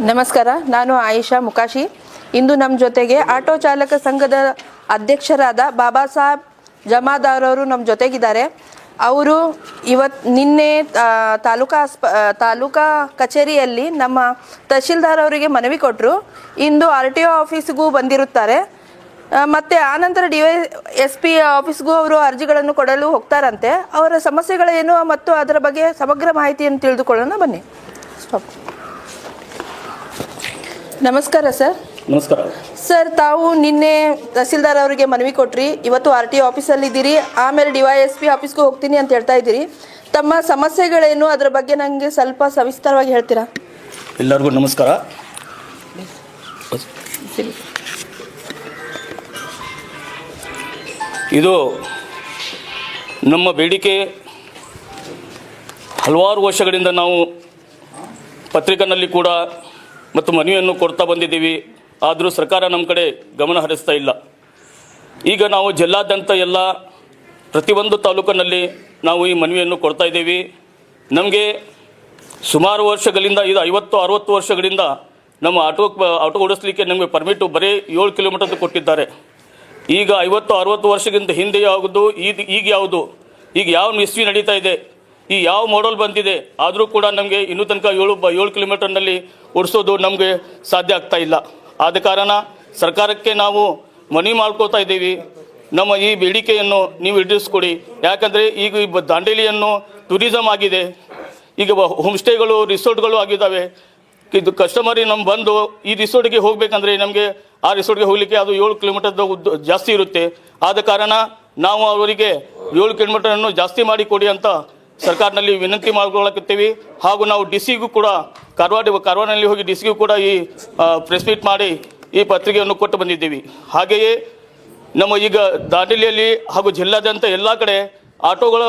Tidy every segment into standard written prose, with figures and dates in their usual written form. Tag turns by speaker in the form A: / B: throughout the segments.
A: ನಮಸ್ಕಾರ, ನಾನು ಆಯಿಷಾ ಮುಕಾಶಿ. ಇಂದು ನಮ್ಮ ಜೊತೆಗೆ ಆಟೋ ಚಾಲಕ ಸಂಘದ ಅಧ್ಯಕ್ಷರಾದ ಬಾಬಾ ಸಾಹೇಬ್ ಜಮಾದಾರ್ ಅವರು ನಮ್ಮ ಜೊತೆಗಿದ್ದಾರೆ. ಅವರು ನಿನ್ನೆ ತಾಲೂಕಾ ಕಚೇರಿಯಲ್ಲಿ ನಮ್ಮ ತಹಶೀಲ್ದಾರ್ ಅವರಿಗೆ ಮನವಿ ಕೊಟ್ಟರು. ಇಂದು RTO ಆಫೀಸ್ಗೂ ಬಂದಿರುತ್ತಾರೆ. ಮತ್ತು ಆನಂತರ DYSP ಆಫೀಸ್ಗೂ ಅವರು ಅರ್ಜಿಗಳನ್ನು ಕೊಡಲು ಹೋಗ್ತಾರಂತೆ. ಅವರ ಸಮಸ್ಯೆಗಳೇನು ಮತ್ತು ಅದರ ಬಗ್ಗೆ ಸಮಗ್ರ ಮಾಹಿತಿಯನ್ನು ತಿಳಿದುಕೊಳ್ಳೋಣ, ಬನ್ನಿ. ಸ್ಟಾಪ್. ನಮಸ್ಕಾರ ಸರ್.
B: ನಮಸ್ಕಾರ
A: ಸರ್, ತಾವು ನಿನ್ನೆ ತಹಸೀಲ್ದಾರ್ ಅವರಿಗೆ ಮನವಿ ಕೊಟ್ರಿ, ಇವತ್ತು RTO ಆಫೀಸಲ್ಲಿ ಇದ್ದೀರಿ, ಆಮೇಲೆ DYSP ಆಫೀಸ್ಗೂ ಹೋಗ್ತೀನಿ ಅಂತ ಹೇಳ್ತಾ ಇದ್ದೀರಿ. ತಮ್ಮ ಸಮಸ್ಯೆಗಳೇನು, ಅದರ ಬಗ್ಗೆ ನನಗೆ ಸ್ವಲ್ಪ ಸವಿಸ್ತಾರವಾಗಿ ಹೇಳ್ತೀರಾ?
B: ಎಲ್ಲರಿಗೂ ನಮಸ್ಕಾರ. ಇದು ನಮ್ಮ ಬೇಡಿಕೆ ಹಲವಾರು ವರ್ಷಗಳಿಂದ ನಾವು ಪತ್ರಿಕೆಯಲ್ಲಿ ಕೂಡ ಮತ್ತು ಮನವಿಯನ್ನು ಕೊಡ್ತಾ ಬಂದಿದ್ದೀವಿ. ಆದರೂ ಸರ್ಕಾರ ನಮ್ಮ ಕಡೆ ಗಮನ ಹರಿಸ್ತಾ ಇಲ್ಲ. ಈಗ ನಾವು ಜಿಲ್ಲಾದ್ಯಂತ ಎಲ್ಲ ಪ್ರತಿಯೊಂದು ತಾಲೂಕಿನಲ್ಲಿ ನಾವು ಈ ಮನವಿಯನ್ನು ಕೊಡ್ತಾ ಇದ್ದೀವಿ. ನಮಗೆ ಸುಮಾರು ವರ್ಷಗಳಿಂದ, ಇದು 50-60 ವರ್ಷಗಳಿಂದ ನಮ್ಮ ಆಟೋ ಓಡಿಸ್ಲಿಕ್ಕೆ ನಮಗೆ ಪರ್ಮಿಟು ಬರೀ 7 ಕಿಲೋಮೀಟರ್ ಕೊಟ್ಟಿದ್ದಾರೆ. ಈಗ 50-60 ವರ್ಷಕ್ಕಿಂತ ಹಿಂದೆ ಯಾವುದು, ಈಗ ಯಾವುದು, ಈಗ ಯಾವ ಇಸ್ವಿ ನಡೀತಾ ಇದೆ, ಈ ಯಾವ ಮಾಡಲ್ ಬಂದಿದೆ, ಆದರೂ ಕೂಡ ನಮಗೆ ಇನ್ನೂ ತನಕ 7 ಕಿಲೋಮೀಟರ್ನಲ್ಲಿ ಓಡಿಸೋದು ನಮಗೆ ಸಾಧ್ಯ ಆಗ್ತಾ ಇಲ್ಲ. ಆದ ಕಾರಣ ಸರ್ಕಾರಕ್ಕೆ ನಾವು ಮನವಿ ಮಾಡ್ಕೋತಾ ಇದ್ದೀವಿ, ನಮ್ಮ ಈ ಬೇಡಿಕೆಯನ್ನು ನೀವು ಈಡೇರಿಸ್ಕೊಡಿ. ಯಾಕಂದರೆ ಈಗ ದಾಂಡೇಲಿಯನ್ನು ಟೂರಿಸಮ್ ಆಗಿದೆ, ಈಗ ಹೋಮ್ ಸ್ಟೇಗಳು, ರಿಸೋರ್ಟ್ಗಳು ಆಗಿದ್ದಾವೆ. ಇದು ಕಸ್ಟಮರ್ ನಮ್ಮ ಬಂದು ಈ ರಿಸೋರ್ಟ್ಗೆ ಹೋಗಬೇಕಂದ್ರೆ ನಮಗೆ ಆ ರಿಸೋರ್ಟ್ಗೆ ಹೋಗಲಿಕ್ಕೆ ಅದು 7 ಕಿಲೋಮೀಟರ್ ಜಾಸ್ತಿ ಇರುತ್ತೆ. ಆದ ಕಾರಣ ನಾವು ಅವರಿಗೆ 7 ಕಿಲೋಮೀಟರನ್ನು ಜಾಸ್ತಿ ಮಾಡಿ ಕೊಡಿ ಅಂತ ಸರ್ಕಾರನಲ್ಲಿ ವಿನಂತಿ ಮಾಡ್ಕೊಳ್ಳುತ್ತೀವಿ. ಹಾಗೂ ನಾವು DCಗೂ ಕೂಡ ಕಾರವಾರನಲ್ಲಿ ಹೋಗಿ DCಗೂ ಕೂಡ ಈ ಪ್ರೆಸ್ ಮೀಟ್ ಮಾಡಿ ಈ ಪತ್ರಿಕೆಯನ್ನು ಕೊಟ್ಟು ಬಂದಿದ್ದೀವಿ. ಹಾಗೆಯೇ ನಮ್ಮ ಈಗ ದಾಂಡೇಲಿಯಲ್ಲಿ ಹಾಗೂ ಜಿಲ್ಲಾದ್ಯಂತ ಎಲ್ಲ ಕಡೆ ಆಟೋಗಳ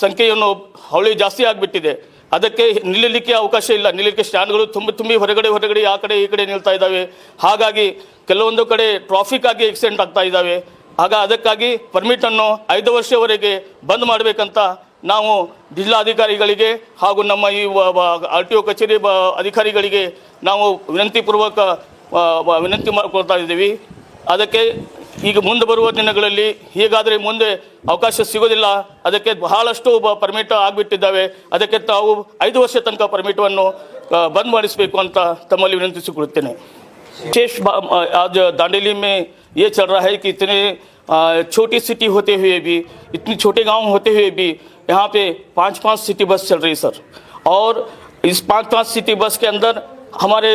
B: ಸಂಖ್ಯೆಯನ್ನು ಹೌಳಿ ಜಾಸ್ತಿ ಆಗಿಬಿಟ್ಟಿದೆ. ಅದಕ್ಕೆ ನಿಲ್ಲಲಿಕ್ಕೆ ಅವಕಾಶ ಇಲ್ಲ. ನಿಲ್ಲಲಿಕ್ಕೆ ಸ್ಟ್ಯಾಂಡ್ಗಳು ತುಂಬಿ ಹೊರಗಡೆ ಆ ಕಡೆ ಈ ಕಡೆ ನಿಲ್ತಾ ಇದ್ದಾವೆ. ಹಾಗಾಗಿ ಕೆಲವೊಂದು ಕಡೆ ಟ್ರಾಫಿಕ್ ಆಗಿ ಆಕ್ಸಿಡೆಂಟ್ ಆಗ್ತಾ ಇದ್ದಾವೆ. ಅದಕ್ಕಾಗಿ ಪರ್ಮಿಟನ್ನು 5 ವರ್ಷವರೆಗೆ ಬಂದ್ ಮಾಡಬೇಕಂತ ನಾವು ಜಿಲ್ಲಾಧಿಕಾರಿಗಳಿಗೆ ಹಾಗೂ ನಮ್ಮ ಈ RTO ಕಚೇರಿ ಅಧಿಕಾರಿಗಳಿಗೆ ನಾವು ವಿನಂತಿ ಮಾಡಿಕೊಳ್ತಾ ಇದ್ದೀವಿ. ಅದಕ್ಕೆ ಈಗ ಮುಂದೆ ಬರುವ ದಿನಗಳಲ್ಲಿ ಹೀಗಾದರೆ ಮುಂದೆ ಅವಕಾಶ ಸಿಗೋದಿಲ್ಲ. ಅದಕ್ಕೆ ಬಹಳಷ್ಟು ಪರ್ಮಿಟ್ ಆಗಿಬಿಟ್ಟಿದ್ದಾವೆ. ಅದಕ್ಕೆ ತಾವು 5 ವರ್ಷ ತನಕ ಪರ್ಮಿಟನ್ನು ಬಂದ್ ಮಾಡಿಸಬೇಕು ಅಂತ ತಮ್ಮಲ್ಲಿ ವಿನಂತಿಸಿಕೊಳ್ಳುತ್ತೇನೆ. विशेष आज दांडेली में ये चल रहा है कि इतने छोटी सिटी होते हुए भी, इतने छोटे गांव होते हुए भी यहाँ पे 5-5 सिटी बस चल रही सर. और इस 5-5 सिटी बस के अंदर हमारे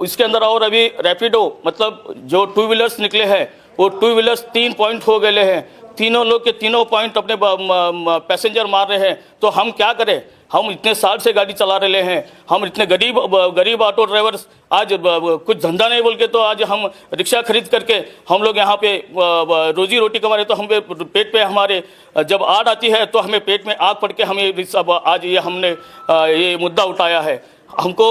B: इसके अंदर और अभी रैपिडो, मतलब जो 2 व्हीलर्स निकले हैं वो 2 व्हीलर्स 3 पॉइंट हो गए हैं. तीनों लोग के तीनों पॉइंट अपने पैसेंजर मार रहे हैं. तो हम क्या करें? हम इतने साल से गाड़ी चला रहे हैं. हम इतने गरीब ऑटो ड्राइवर्स आज कुछ धंधा नहीं बोल के तो आज हम रिक्शा खरीद करके हम लोग यहाँ पे रोजी रोटी कमा रहे. तो हम पेट पे हमारे जब आड़ आती है तो हमें पेट में आग पड़ के हमें आज ये हमने ये मुद्दा उठाया है. हमको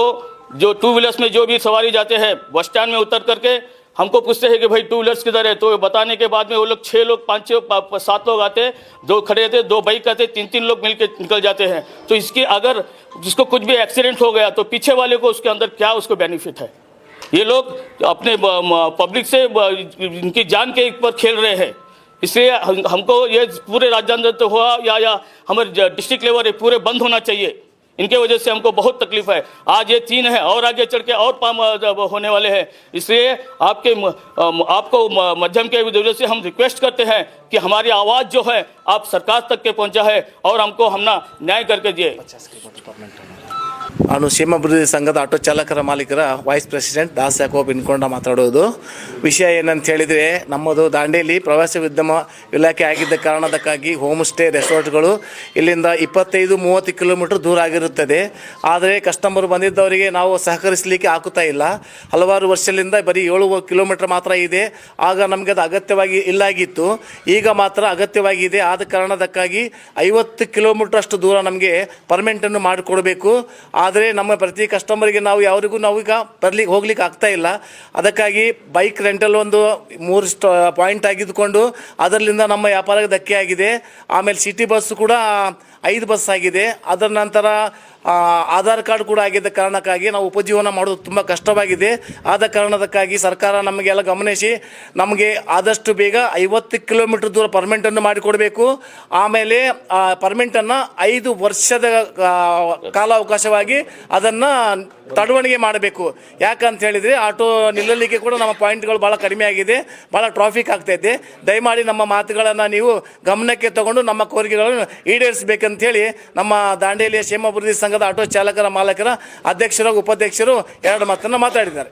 B: जो 2 व्हीलर्स में जो भी सवारी जाते हैं बस स्टैंड में उतर करके हमको पूछते हैं कि भाई 2 व्हीलर्स किधर है. तो बताने के बाद में वो लोग 6 लोग 5-7 लोग आते, 2 खड़े थे, 2 बाइक आते, 3 लोग मिलके निकल जाते हैं. तो इसकी अगर जिसको कुछ भी एक्सीडेंट हो गया तो पीछे वाले को उसके अंदर क्या उसको बेनिफिट है? ये लोग अपने पब्लिक से इनकी जान के ऊपर खेल रहे हैं. इसलिए हमको ये पूरे राज्यांतर तो हुआ या हमारे डिस्ट्रिक्ट लेवल पूरे बंद होना चाहिए. इनके वजह से हमको बहुत तकलीफ है. आज ये 3 है और आगे चढ़ के और होने वाले हैं. इसलिए आपको माध्यम के वजह से हम रिक्वेस्ट करते हैं कि हमारी आवाज़ जो है आप सरकार तक के पहुंचा है और हमको हमना न्याय करके दिए.
C: ನಾನು ಕ್ಷೇಮಾಭಿವೃದ್ಧಿ ಸಂಘದ ಆಟೋ ಚಾಲಕರ ಮಾಲೀಕರ ವೈಸ್ ಪ್ರೆಸಿಡೆಂಟ್ ದಾಸ್ ಯಾಕೋಬ್ ಇನ್ಕೊಂಡ ಮಾತಾಡೋದು. ವಿಷಯ ಏನಂತ ಹೇಳಿದರೆ, ನಮ್ಮದು ದಾಂಡೇಲಿ ಪ್ರವಾಸೋದ್ಯಮ ಇಲಾಖೆ ಆಗಿದ್ದ ಕಾರಣದಕ್ಕಾಗಿ ಹೋಮ್ ಸ್ಟೇ ರೆಸಾರ್ಟ್ಗಳು ಇಲ್ಲಿಂದ 25-30 ಕಿಲೋಮೀಟರ್ ದೂರ ಆಗಿರುತ್ತದೆ. ಆದರೆ ಕಸ್ಟಮರ್ ಬಂದಿದ್ದವರಿಗೆ ನಾವು ಸಹಕರಿಸಲಿಕ್ಕೆ ಆಗುತ್ತಾ ಇಲ್ಲ. ಹಲವಾರು ವರ್ಷದಿಂದ ಬರೀ 7 ಕಿಲೋಮೀಟರ್ ಮಾತ್ರ ಇದೆ. ಆಗ ನಮಗೆ ಅದು ಅಗತ್ಯವಾಗಿ ಇಲ್ಲಾಗಿತ್ತು, ಈಗ ಮಾತ್ರ ಅಗತ್ಯವಾಗಿದೆ. ಆದ ಕಾರಣದಕ್ಕಾಗಿ 50 ಕಿಲೋಮೀಟರ್ ಅಷ್ಟು ದೂರ ನಮಗೆ ಪರ್ಮಿಟನ್ನು ಮಾಡಿಕೊಡಬೇಕು. ಆದರೆ ನಮ್ಮ ಪ್ರತಿ ಕಸ್ಟಮರಿಗೆ ನಾವು ಯಾರಿಗೂ ನಾವು ಈಗ ಹೋಗ್ಲಿಕ್ಕೆ ಆಗ್ತಾ ಇಲ್ಲ. ಅದಕ್ಕಾಗಿ ಬೈಕ್ ರೆಂಟಲ್ ಒಂದು 3 ಪಾಯಿಂಟ್ ಆಗಿದ್ದುಕೊಂಡು ಅದರಿಂದ ನಮ್ಮ ವ್ಯಾಪಾರಕ್ಕೆ ಧಕ್ಕೆ ಆಗಿದೆ. ಆಮೇಲೆ ಸಿಟಿ ಬಸ್ ಕೂಡ 5 ಬಸ್ ಆಗಿದೆ. ಅದರ ನಂತರ ಆಧಾರ್ ಕಾರ್ಡ್ ಕೂಡ ಆಗಿದ್ದ ಕಾರಣಕ್ಕಾಗಿ ನಾವು ಉಪಜೀವನ ಮಾಡೋದು ತುಂಬ ಕಷ್ಟವಾಗಿದೆ. ಆದ ಕಾರಣಕ್ಕಾಗಿ ಸರ್ಕಾರ ನಮಗೆಲ್ಲ ಗಮನಿಸಿ ನಮಗೆ ಆದಷ್ಟು ಬೇಗ 50 ಕಿಲೋಮೀಟರ್ ದೂರ ಪರ್ಮಿಟನ್ನು ಮಾಡಿಕೊಡಬೇಕು. ಆಮೇಲೆ ಪರ್ಮಿಟನ್ನು 5 ವರ್ಷದ ಕಾಲಾವಕಾಶವಾಗಿ ಅದನ್ನು ತಡವಣಿಗೆ ಮಾಡಬೇಕು. ಯಾಕಂತ ಹೇಳಿದರೆ ಆಟೋ ನಿಲ್ಲಲಿಕ್ಕೆ ಕೂಡ ನಮ್ಮ ಪಾಯಿಂಟ್ಗಳು ಭಾಳ ಕಡಿಮೆ ಆಗಿದೆ, ಭಾಳ ಟ್ರಾಫಿಕ್ ಆಗ್ತೈತೆ. ದಯಮಾಡಿ ನಮ್ಮ ಮಾತುಗಳನ್ನು ನೀವು ಗಮನಕ್ಕೆ ತಗೊಂಡು ನಮ್ಮ ಕೋರಿಕೆಗಳನ್ನು ಈಡೇರಿಸಬೇಕಂತೇಳಿ ನಮ್ಮ ದಾಂಡೇಲಿಯ ಕ್ಷೇಮಾಭಿವೃದ್ಧಿ ಸಂಘದ ಆಟೋ ಚಾಲಕರ ಮಾಲಕರ ಅಧ್ಯಕ್ಷರು ಉಪಾಧ್ಯಕ್ಷರು 2 ಮಾತನ್ನು ಮಾತಾಡಿದ್ದಾರೆ.